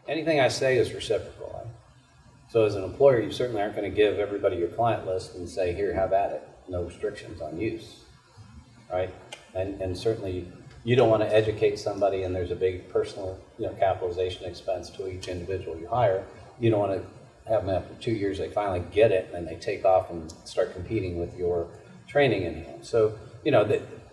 anything I say is reciprocal. Right? So as an employer, you certainly aren't going to give everybody your client list and say, here, have at it. No restrictions on use, right? And certainly you don't want to educate somebody and there's a big personal capitalization expense to each individual you hire. You don't want to have them after 2 years, they finally get it and they take off and start competing with your training in hand. So,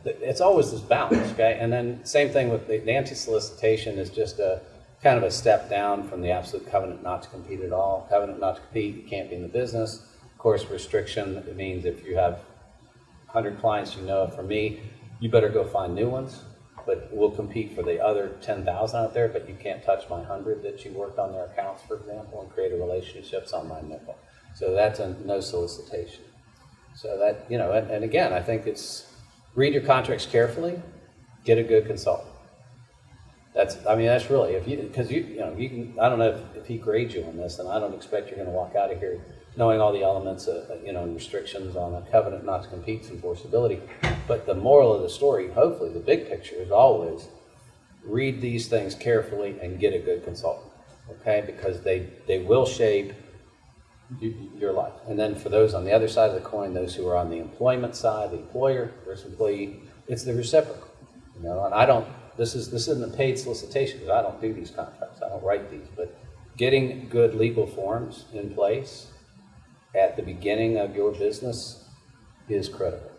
it's always this balance, okay? And then same thing with the anti-solicitation is just a kind of a step down from the absolute covenant not to compete at all. Covenant not to compete, you can't be in the business. Of course, restriction, it means if you have 100 clients from me, you better go find new ones, but we'll compete for the other 10,000 out there, but you can't touch my 100 that you worked on their accounts, for example, and create relationships on my nickel. So that's a no solicitation. So that, and again, I think it's read your contracts carefully, get a good consultant. That's really, because you can, I don't know if he grades you on this, and I don't expect you're going to walk out of here knowing all the elements of, restrictions on a covenant not to compete's enforceability. But the moral of the story, hopefully the big picture, is always read these things carefully and get a good consultant, okay? Because they will shape your life. And then for those on the other side of the coin, those who are on the employment side, the employer versus employee, it's the reciprocal, and this isn't a paid solicitation because I don't do these contracts, I don't write these, but getting good legal forms in place at the beginning of your business is critical.